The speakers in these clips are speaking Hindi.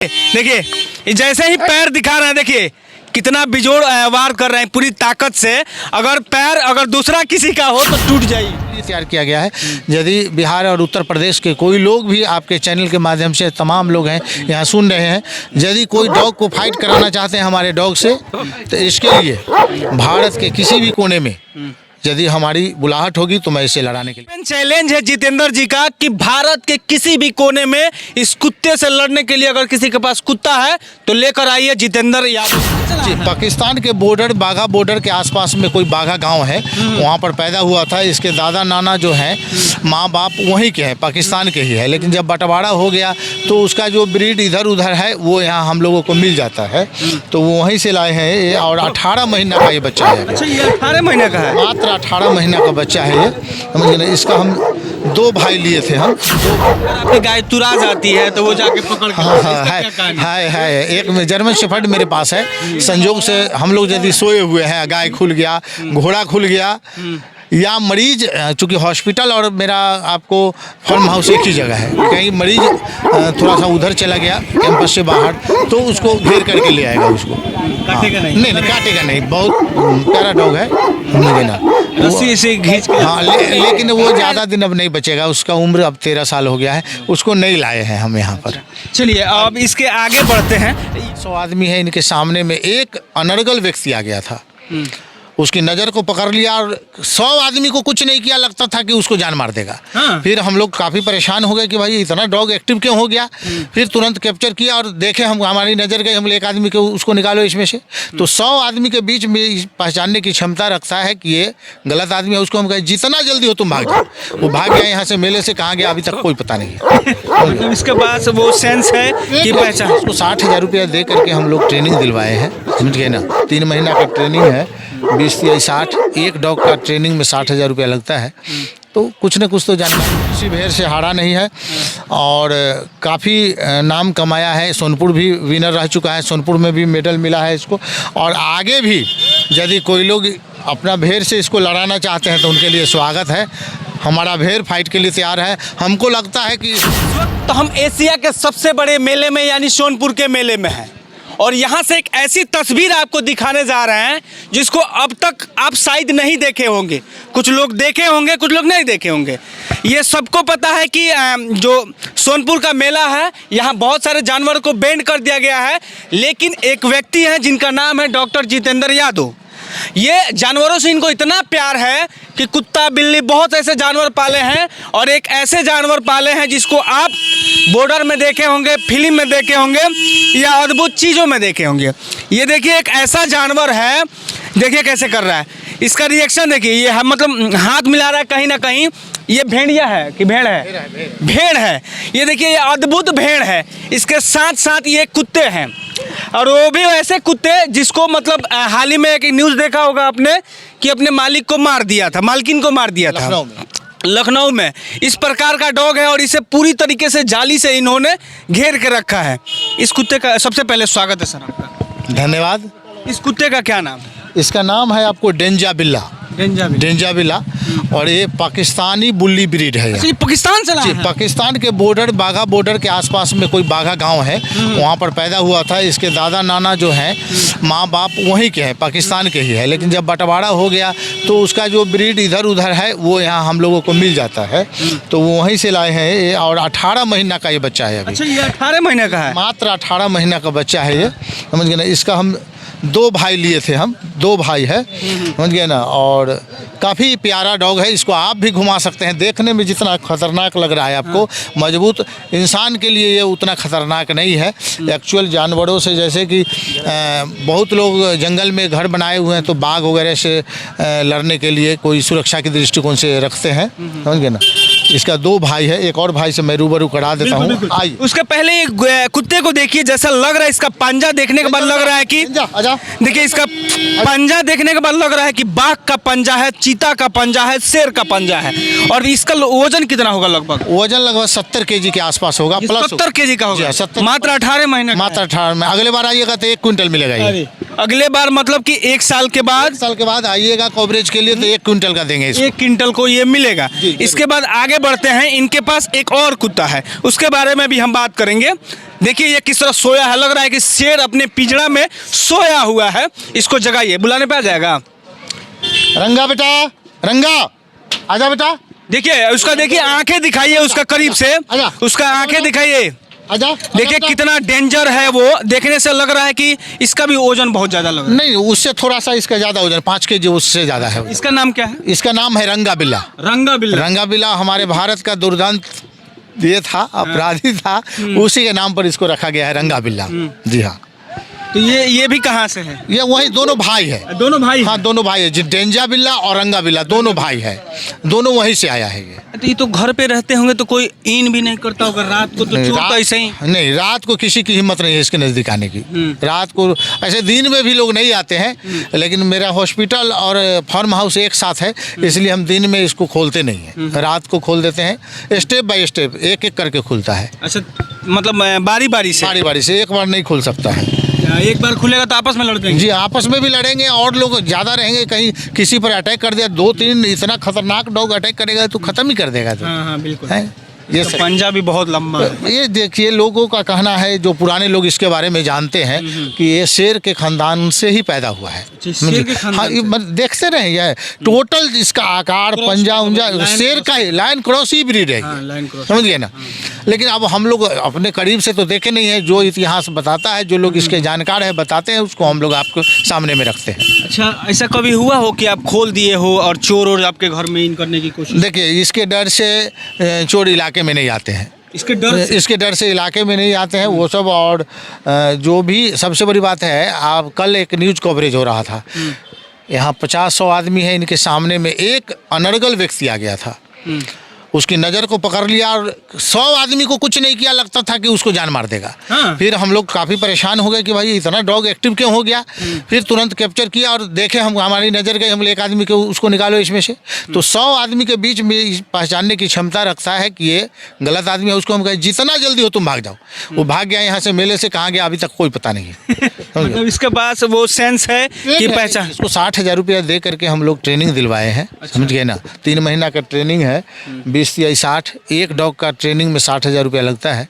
देखिए जैसे ही पैर दिखा रहे हैं, देखिए कितना बिजोड़ वार कर रहे हैं पूरी ताकत से। अगर दूसरा किसी का हो तो टूट जाएगी। तैयार किया गया है। यदि बिहार और उत्तर प्रदेश के कोई लोग भी आपके चैनल के माध्यम से तमाम लोग हैं यहाँ सुन रहे हैं, यदि कोई डॉग को फाइट कराना चाहते हैं हमारे डॉग से, तो इसके लिए भारत के किसी भी कोने में यदि हमारी बुलाहट होगी तो मैं इसे लड़ाने के लिए। चैलेंज है जितेंद्र जी का कि भारत के किसी भी कोने में इस कुत्ते से लड़ने के लिए अगर किसी के पास कुत्ता है तो लेकर आइए जितेंद्र यादव जी। पाकिस्तान के बॉर्डर, बाघा बॉर्डर के आसपास में कोई बाघा गांव है, वहाँ पर पैदा हुआ था। इसके दादा नाना जो हैं, माँ बाप वहीं के हैं, पाकिस्तान के ही है। लेकिन जब बंटवारा हो गया तो उसका जो ब्रीड इधर उधर है वो यहाँ हम लोगों को मिल जाता है, तो वो वहीं से लाए हैं। और 18 महीना का ये बच्चा है। अच्छा, ये 18 महीने का है? मात्र 18 महीना का बच्चा है ये, समझ गए। इसका हम 2 भाई लिए थे हम। आपकी गाय तुरा जाती है तो वो जाके पकड़ के। हाँ, है। एक जर्मन शेफर्ड मेरे पास है। संजोग से हम लोग यदि सोए हुए हैं, गाय खुल गया, घोड़ा खुल गया, या मरीज, चूँकि हॉस्पिटल और मेरा आपको फार्म हाउस एक ही जगह है, कहीं मरीज थोड़ा सा उधर चला गया कैंपस से बाहर, तो उसको घेर करके ले आएगा। उसको काटेगा नहीं? नहीं, काटेगा नहीं। बहुत प्यारा डॉग है, समझे ना। रस्सी से खींच के। हाँ, लेकिन वो ज़्यादा दिन अब नहीं बचेगा। उसका उम्र अब 13 साल हो गया है। उसको नहीं लाए हैं हम यहाँ पर। चलिए अब इसके आगे बढ़ते हैं। 100 आदमी है इनके सामने में, एक अनर्गल व्यक्ति आ गया था, उसकी नज़र को पकड़ लिया और 100 आदमी को कुछ नहीं किया, लगता था कि उसको जान मार देगा। हाँ। फिर हम लोग काफ़ी परेशान हो गए कि भाई इतना डॉग एक्टिव क्यों हो गया। फिर तुरंत कैप्चर किया और देखे, हमारी नज़र गई, हम एक आदमी को उसको निकालो इसमें से। तो 100 आदमी के बीच में पहचानने की क्षमता रखता है कि ये गलत आदमी है। उसको हम कहे जितना जल्दी हो तुम भाग जाओ। वो भाग गया यहाँ से, मेले से कहाँ गया अभी तक कोई पता नहीं है। इसके पास वो सेंस है कि पहचान। उसको 60,000 रुपया दे करके हम लोग ट्रेनिंग दिलवाए हैं, समझ गए ना। 3 महीना का ट्रेनिंग है, 20 या 60। एक डॉग का ट्रेनिंग में 60,000 रुपया लगता है। तो कुछ न कुछ तो जानकारी, किसी भेड़ से हारा नहीं है और काफ़ी नाम कमाया है। सोनपुर भी विनर रह चुका है, सोनपुर में भी मेडल मिला है इसको। और आगे भी यदि कोई लोग अपना भेड़ से इसको लड़ाना चाहते हैं तो उनके लिए स्वागत है। हमारा भेड़ फाइट के लिए तैयार है। हमको लगता है कि तो हम एशिया के सबसे बड़े मेले में यानी सोनपुर के मेले में हैं और यहाँ से एक ऐसी तस्वीर आपको दिखाने जा रहे हैं जिसको अब तक आप शायद नहीं देखे होंगे। कुछ लोग देखे होंगे, कुछ लोग नहीं देखे होंगे। ये सबको पता है कि जो सोनपुर का मेला है, यहाँ बहुत सारे जानवरों को बैंड कर दिया गया है, लेकिन एक व्यक्ति हैं जिनका नाम है डॉक्टर जितेंद्र यादव। ये जानवरों से इनको इतना प्यार है कि कुत्ता, बिल्ली, बहुत ऐसे जानवर पाले हैं और एक ऐसे जानवर पाले हैं जिसको आप बॉर्डर में देखे होंगे, फिल्म में देखे होंगे या अद्भुत चीज़ों में देखे होंगे। ये देखिए एक ऐसा जानवर है, देखिए कैसे कर रहा है। इसका रिएक्शन देखिए, ये मतलब हाथ मिला रहा है कहीं ना कहीं। ये भेड़िया है कि भेड़ है? भेड़ है। ये देखिए ये अद्भुत भेड़ है। इसके साथ साथ ये कुत्ते हैं और वो भी वैसे कुत्ते जिसको मतलब हाल ही में एक न्यूज़ देखा होगा आपने कि अपने मालिक को मार दिया था, मालकिन को मार दिया था लखनऊ में। इस प्रकार का डॉग है और इसे पूरी तरीके से जाली से इन्होंने घेर के रखा है। इस कुत्ते का सबसे पहले स्वागत है सर आपका। धन्यवाद। इस कुत्ते का क्या नाम है? इसका नाम है आपको डेंजा बिल्ला। डेंजा बिल्ला और ये पाकिस्तानी बुल्ली ब्रीड है। ये पाकिस्तान से लाया है? पाकिस्तान के बॉर्डर, बाघा बॉर्डर के आसपास में कोई बाघा गांव है, वहाँ पर पैदा हुआ था। इसके दादा नाना जो हैं, माँ बाप वहीं के हैं, पाकिस्तान के ही है। लेकिन जब बंटवारा हो गया तो उसका जो ब्रीड इधर उधर है वो यहाँ हम लोगों को मिल जाता है, तो वो वहीं से लाए हैं। और 18 महीना का ये बच्चा है अभी। अच्छा, ये 18 महीने का है? मात्र 18 महीना का बच्चा है ये, समझ गए ना। इसका हम 2 भाई लिए थे हम, 2 भाई है, समझ गए ना। और काफ़ी प्यारा डॉग है। इसको आप भी घुमा सकते हैं। देखने में जितना खतरनाक लग रहा है आपको, मजबूत, इंसान के लिए ये उतना खतरनाक नहीं है। एक्चुअल जानवरों से, जैसे कि बहुत लोग जंगल में घर बनाए हुए हैं तो बाघ वगैरह से लड़ने के लिए कोई सुरक्षा के दृष्टिकोण से रखते हैं, समझ गए ना। इसका 2 भाई है, एक और भाई से मैं रूबरू करा देता हूँ। आइए। उसके पहले कुत्ते को देखिए, जैसा लग रहा है इसका पंजा देखने के बाद लग रहा है कि देखिए इसका पंजा देखने के बाद लग रहा है कि बाघ का पंजा है, चीता का पंजा है, शेर का पंजा है। और इसका वजन कितना होगा? लगभग वजन लगभग 70 kg के आसपास होगा। प्लस 70 kg का होगा। 70। मात्र 18 महीने? मात्र 18 में। अगले बार आइएगा तो 1 क्विंटल मिलेगा ये। अगले बार मतलब कि 1 साल के बाद आइएगा कवरेज के लिए तो 1 क्विंटल का देंगे इसको। 1 क्विंटल को ये मिलेगा। इसके बाद आगे बढ़ते हैं। इनके पास एक और कुत्ता है, उसके बारे में भी हम बात करेंगे। देखिए ये किस तरह सोया है, लग रहा है कि शेर अपने पिंजरा में सोया हुआ है। इसको जगाइए, बुलाने पे आ जाएगा। रंगा बेटा, रंगा आजा बेटा, देखिए उसका, देखिए आंखें दिखाइए उसका करीब से, आजा। उसका आंखें दिखाइए। आजा। देखिए कितना डेंजर है वो, देखने से लग रहा है कि इसका भी वजन बहुत ज्यादा लग रहा नहीं, उससे थोड़ा सा इसका ज्यादा वजन, 5 केजी उससे ज्यादा है। है। इसका नाम क्या है? इसका नाम है रंगा बिल्ला। रंगा बिल्ला। रंगा बिल्ला हमारे भारत का दुर्दांत ये था, अपराधी था, उसी के नाम पर इसको रखा गया है रंगा बिल्ला। जी हाँ। तो ये भी कहाँ से है? ये वही दोनों भाई है। दोनों भाई? हाँ दोनों भाई है, डेंजा बिल्ला और रंगा बिल्ला दोनों भाई है, दोनों वहीं से आया है ये। तो ये तो घर पे रहते होंगे तो कोई ईन भी नहीं करता होगा रात को, तो चोर तो ऐसे ही? नहीं, रात को किसी की हिम्मत नहीं है इसके नज़दीक आने की। रात को ऐसे दिन में भी लोग नहीं आते हैं, लेकिन मेरा हॉस्पिटल और फार्म हाउस एक साथ है, इसलिए हम दिन में इसको खोलते नहीं हैं, रात को खोल देते हैं। स्टेप बाय स्टेप एक एक करके खुलता है। अच्छा, मतलब बारी बारी से? बारी बारी से, एक बार नहीं खुल सकता है। एक बार खुलेगा तो आपस में लड़ देंगे? जी आपस में भी लड़ेंगे, और लोग ज़्यादा रहेंगे, कहीं किसी पर अटैक कर दिया, 2-3 इतना खतरनाक डॉग अटैक करेगा तो खत्म ही कर देगा। तो हाँ बिल्कुल है ये तो पंजा भी बहुत लंबा है। ये देखिए, लोगों का कहना है, जो पुराने लोग इसके बारे में जानते हैं, कि ये शेर के खानदान से ही पैदा हुआ है। शेर के खानदान हाँ, देखते रहे ये टोटल इसका आकार, पंजा उंजा शेर का ही, लायन क्रॉस ही ब्रीड है, समझ गए ना। लेकिन अब हम लोग अपने करीब से तो देखे नहीं है, जो इतिहास बताता है, जो लोग इसके जानकार है बताते हैं, उसको हम लोग आपको सामने में रखते हैं। अच्छा, ऐसा कभी हुआ हो कि आप खोल दिए हो और चोर और आपके घर में इन करने की कोशिश? देखिए इसके डर से चोर इलाके में नहीं आते हैं, इसके डर से इलाके में नहीं आते हैं वो सब। और जो भी सबसे बड़ी बात है, आप कल एक न्यूज़ कवरेज हो रहा था, यहाँ 50-100 आदमी है, इनके सामने में एक अनर्गल व्यक्ति आ गया था, उसकी नज़र को पकड़ लिया और 100 आदमी को कुछ नहीं किया, लगता था कि उसको जान मार देगा। हाँ। फिर हम लोग काफ़ी परेशान हो गए कि भाई इतना डॉग एक्टिव क्यों हो गया। फिर तुरंत कैप्चर किया और देखे, हम हमारी नज़र गई, हम एक आदमी को उसको निकालो इसमें से, तो 100 आदमी के बीच में पहचानने की क्षमता रखता है कि ये गलत आदमी है। उसको हम कहे जितना जल्दी हो तुम भाग जाओ, वो भाग गया यहाँ से, मेले से कहाँ गया अभी तक कोई पता नहीं है। मतलब इसके पास वो सेंस है कि पहचान। इसको 60,000 रुपया दे करके हम लोग ट्रेनिंग दिलवाए हैं। समझ गए ना, 3 महीना का ट्रेनिंग है, 20 या 60, एक डॉग का ट्रेनिंग में 60,000 रुपया लगता है।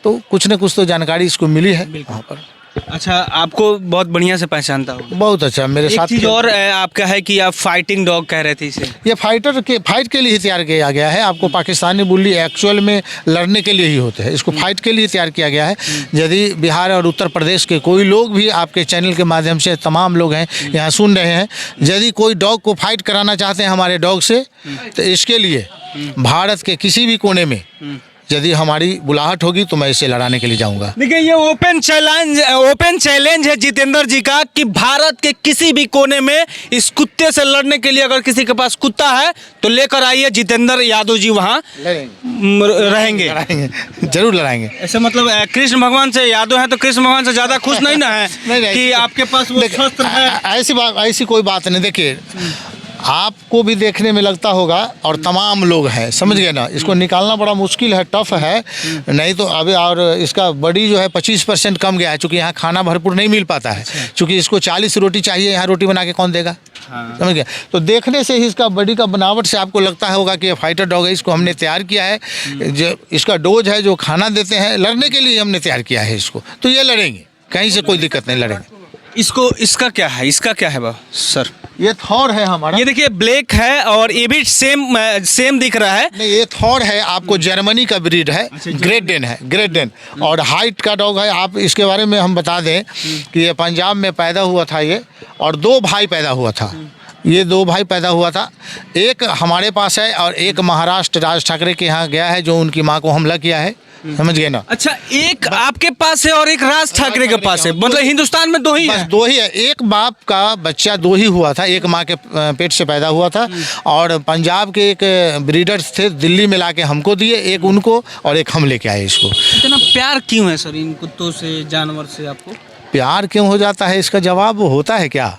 तो कुछ न कुछ तो जानकारी इसको मिली है वहाँ पर। अच्छा, आपको बहुत बढ़िया से पहचानता हूँ। बहुत अच्छा। मेरे साथ चीज़ और आपका है कि आप फाइटिंग डॉग कह रहे थे इसे? ये फाइट के लिए ही तैयार किया गया है। आपको पाकिस्तानी बुल्ली एक्चुअल में लड़ने के लिए ही होते हैं, इसको फाइट के लिए तैयार किया गया है। यदि बिहार और उत्तर प्रदेश के कोई लोग भी आपके चैनल के माध्यम से, तमाम लोग हैं यहाँ सुन रहे हैं, यदि कोई डॉग को फाइट कराना चाहते हैं हमारे डॉग से, तो इसके लिए भारत के किसी भी कोने में यदि हमारी बुलाहट होगी तो मैं इसे लड़ाने के लिए जाऊंगा। देखिए ये ओपन चैलेंज है जितेंद्र जी का, कि भारत के किसी भी कोने में इस कुत्ते से लड़ने के लिए अगर किसी के पास कुत्ता है तो लेकर आइए, जितेंद्र यादव जी वहाँ रहेंगे, जरूर लड़ाएंगे। ऐसे मतलब कृष्ण भगवान से यादव है तो कृष्ण भगवान से ज़्यादा खुश नहीं ना है कि आपके पास वो शस्त्र है? ऐसी कोई बात नहीं। देखिए आपको भी देखने में लगता होगा, और तमाम लोग हैं, समझ गए ना, इसको निकालना बड़ा मुश्किल है, टफ है। नहीं तो अभी और इसका बॉडी जो है 25% कम गया है, चूँकि यहाँ खाना भरपूर नहीं मिल पाता है, चूँकि इसको 40 रोटी चाहिए, यहाँ रोटी बना के कौन देगा? हाँ। समझ गए। तो देखने से ही इसका बॉडी का बनावट से आपको लगता होगा कि ये फाइटर डॉग है, इसको हमने तैयार किया है, जो इसका डोज है, जो खाना देते हैं, लड़ने के लिए हमने तैयार किया है इसको। तो ये लड़ेंगे, कहीं से कोई दिक्कत नहीं, लड़ेंगे। इसका क्या है, इसका क्या है सर? ये थॉर है हमारा। ये देखिए ब्लैक है और ये भी सेम दिख रहा है। नहीं, ये थॉर है, आपको जर्मनी का ब्रीड है, ग्रेट डेन है, ग्रेट डेन, और हाइट का डॉग है। आप इसके बारे में हम बता दें कि ये पंजाब में पैदा हुआ था ये, और 2 भाई पैदा हुआ था। ये 2 भाई पैदा हुआ था, एक हमारे पास है और एक महाराष्ट्र राज ठाकरे के यहाँ गया है, जो उनकी माँ को हमला किया है, समझ गए ना। अच्छा, एक आपके पास है और एक राज ठाकरे के पास है, मतलब हिंदुस्तान में 2 ही है? 2 ही है। एक बाप का बच्चा 2 ही हुआ था, एक माँ के पेट से पैदा हुआ था, और पंजाब के एक ब्रीडर्स थे, दिल्ली में लाके हमको दिए, एक उनको और एक हम लेके आए इसको। इतना प्यार क्यों है सर इन कुत्तों से, जानवर से? आपको प्यार क्यों हो जाता है, इसका जवाब होता है क्या?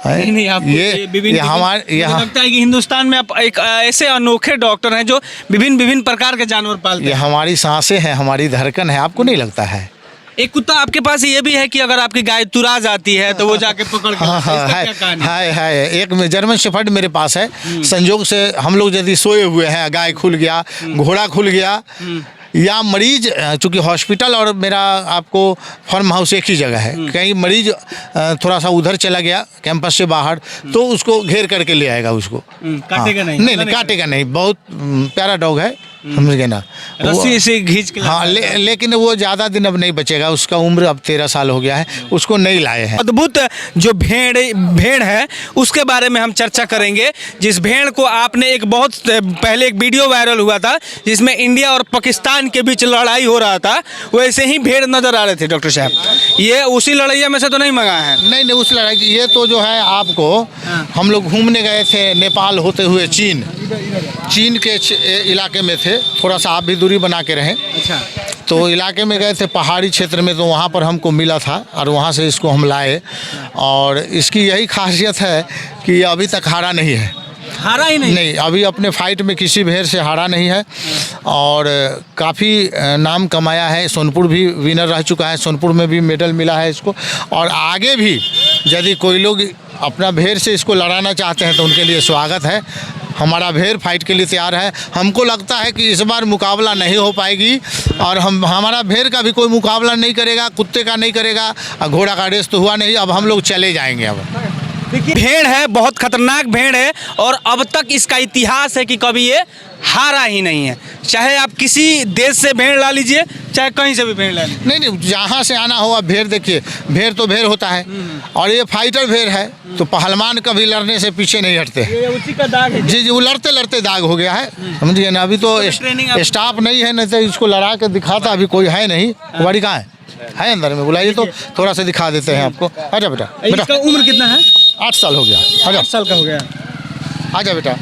नहीं, आपको ये हमारे लगता है कि हिंदुस्तान में आप एक ऐसे अनोखे डॉक्टर हैं जो विभिन्न प्रकार के जानवर पालते हैं। ये हमारी सांसें हैं, हमारी धड़कन है, आपको नहीं लगता है? एक कुत्ता आपके पास ये भी है कि अगर आपकी गाय तुरा जाती है तो वो जाके पकड़ के है। एक जर्मन शेफर्ड मेरे पास है। संजोग से हम लोग यदि सोए हुए हैं, गाय खुल गया, घोड़ा खुल गया, या मरीज, चूँकि हॉस्पिटल और मेरा आपको फार्म हाउस एक ही जगह है, कहीं मरीज थोड़ा सा उधर चला गया कैंपस से बाहर तो उसको घेर करके ले आएगा उसको। काटेगा नहीं? नहीं काटेगा नहीं, बहुत प्यारा डॉग है, समझ गए ना। रस्सी से खींच के हाँ, लेकिन वो ज़्यादा दिन अब नहीं बचेगा, उसका उम्र अब 13 साल हो गया है, उसको नहीं लाए हैं। अद्भुत जो भेड़ है उसके बारे में हम चर्चा करेंगे, जिस भेड़ को आपने एक बहुत पहले एक वीडियो वायरल हुआ था जिसमें इंडिया और पाकिस्तान के बीच लड़ाई हो रहा था, वैसे ही भेड़ नजर आ रहे थे डॉक्टर साहब। ये उसी लड़ाइया में से तो नहीं मंगाए हैं? नहीं, उस लड़ाई, ये तो जो है आपको, हम लोग घूमने गए थे नेपाल होते हुए चीन के इलाके में थे, थोड़ा सा आप भी दूरी बना के रहें। अच्छा। तो इलाके में गए थे पहाड़ी क्षेत्र में, तो वहाँ पर हमको मिला था और वहाँ से इसको हम लाए। और इसकी यही खासियत है कि अभी तक हारा नहीं है। हारा ही नहीं? नहीं, अभी अपने फाइट में किसी भेड़ से हारा नहीं है और काफ़ी नाम कमाया है। सोनपुर भी विनर रह चुका है, सोनपुर में भी मेडल मिला है इसको। और आगे भी यदि कोई लोग अपना भेड़ से इसको लड़ाना चाहते हैं तो उनके लिए स्वागत है। हमारा भेड़ फाइट के लिए तैयार है। हमको लगता है कि इस बार मुकाबला नहीं हो पाएगी और हमारा भेड़ का भी कोई मुकाबला नहीं करेगा, कुत्ते का नहीं करेगा। घोड़ा का रेस तो हुआ नहीं, अब हम लोग चले जाएंगे। अब देखिए, भेड़ है, बहुत खतरनाक भेड़ है और अब तक इसका इतिहास है कि कभी ये हारा ही नहीं है। चाहे आप किसी देश से भेड़ ला लीजिए, चाहे कहीं से भी भेड़ ला लीजिए। नहीं, जहाँ से आना होगा भेड़। देखिए, भेड़ तो भेड़ होता है और ये फाइटर भेड़ है, तो पहलवान कभी लड़ने से पीछे नहीं हटते। ये उसी का दाग है। जी, वो लड़ते लड़ते दाग हो गया है, समझिए ना। अभी तो स्टाफ नहीं है, नहीं तो इसको लड़ा के दिखाता। अभी कोई है नहीं। गाड़ी कहाँ है अंदर में, बुलाइए तो थोड़ा सा दिखा देते हैं आपको। आजा बेटा। इसका उम्र कितना है? 8 साल हो गया। आजा। 8 साल का हो गया। आजा बेटा।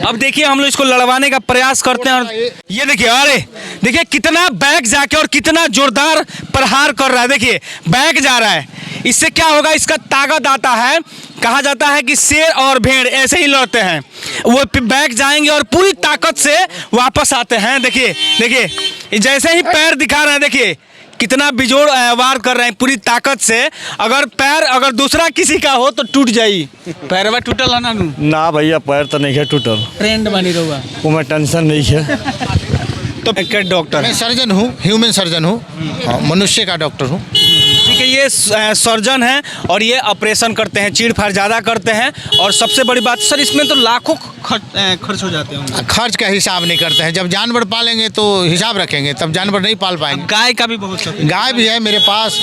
अब देखिए, हम लोग इसको लड़वाने का प्रयास करते हैं और ये देखिए, अरे देखिए कितना बैक जाके और कितना जोरदार प्रहार कर रहा है। देखिए, बैक जा रहा है। इससे क्या होगा, इसका ताकत आता है। कहा जाता है कि शेर और भेड़ ऐसे ही लड़ते हैं, वो बैक जाएंगे और पूरी ताकत से वापस आते हैं। देखिए जैसे ही पैर दिखा रहे हैं, देखिए कितना बिजोड़ वार कर रहे हैं पूरी ताकत से। अगर पैर अगर दूसरा किसी का हो तो टूट जाई। पैरवा टूटल है ना भैया, पैर तो नहीं है टूटल। ट्रेंड बनी रहुआ, वो मैं टेंशन नहीं है। तो डॉक्टर मैं सर्जन हूँ, ह्यूमन सर्जन हूँ, मनुष्य का डॉक्टर हूँ। ठीक है, ये सर्जन हैं और ये ऑपरेशन करते हैं, चीड़-फाड़ ज़्यादा करते हैं। और सबसे बड़ी बात सर, इसमें तो लाखों खर्च हो जाते हैं। खर्च का हिसाब नहीं करते हैं। जब जानवर पालेंगे तो हिसाब रखेंगे, तब जानवर नहीं पाल पाएंगे। गाय का भी बहुत शौक है। गाय भी है मेरे पास,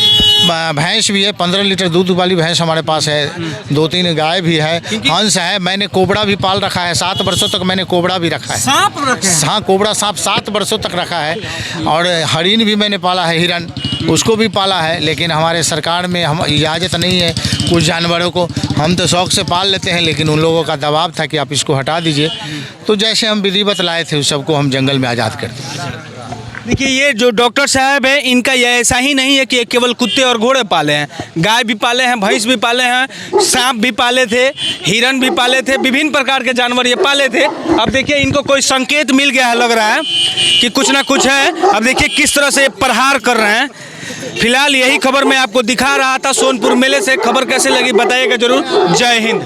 भैंस भी है। 15 लीटर दूध वाली भैंस हमारे पास है। 2-3 गाय भी है, हंस है। मैंने कोबरा भी पाल रखा है। 7 वर्षों तक मैंने कोबरा भी रखा है। सांप रखे हैं? हाँ, कोबरा सांप 7 वर्षों तक रखा है। और हरिन भी मैंने पाला है, हिरन, उसको भी पाला है। लेकिन हमारे सरकार में हम इजाज़त नहीं है कुछ जानवरों को। हम तो शौक से पाल लेते हैं, लेकिन उन लोगों का दबाव था कि आप इसको हटा दीजिए। तो जैसे हम विधिवत लाए थे उस सबको हम जंगल में आज़ाद कर दिए। देखिए, ये जो डॉक्टर साहब है, इनका ये ऐसा ही नहीं है कि केवल कुत्ते और घोड़े पाले हैं। गाय भी पाले हैं, भैंस भी पाले हैं, सांप भी पाले थे, हिरन भी पाले थे, विभिन्न प्रकार के जानवर ये पाले थे। अब देखिए, इनको कोई संकेत मिल गया है, लग रहा है कि कुछ ना कुछ है। अब देखिए किस तरह से प्रहार कर रहे हैं। फिलहाल यही खबर मैं आपको दिखा रहा था सोनपुर मेले से। खबर कैसे लगी बताइएगा जरूर। जय हिंद।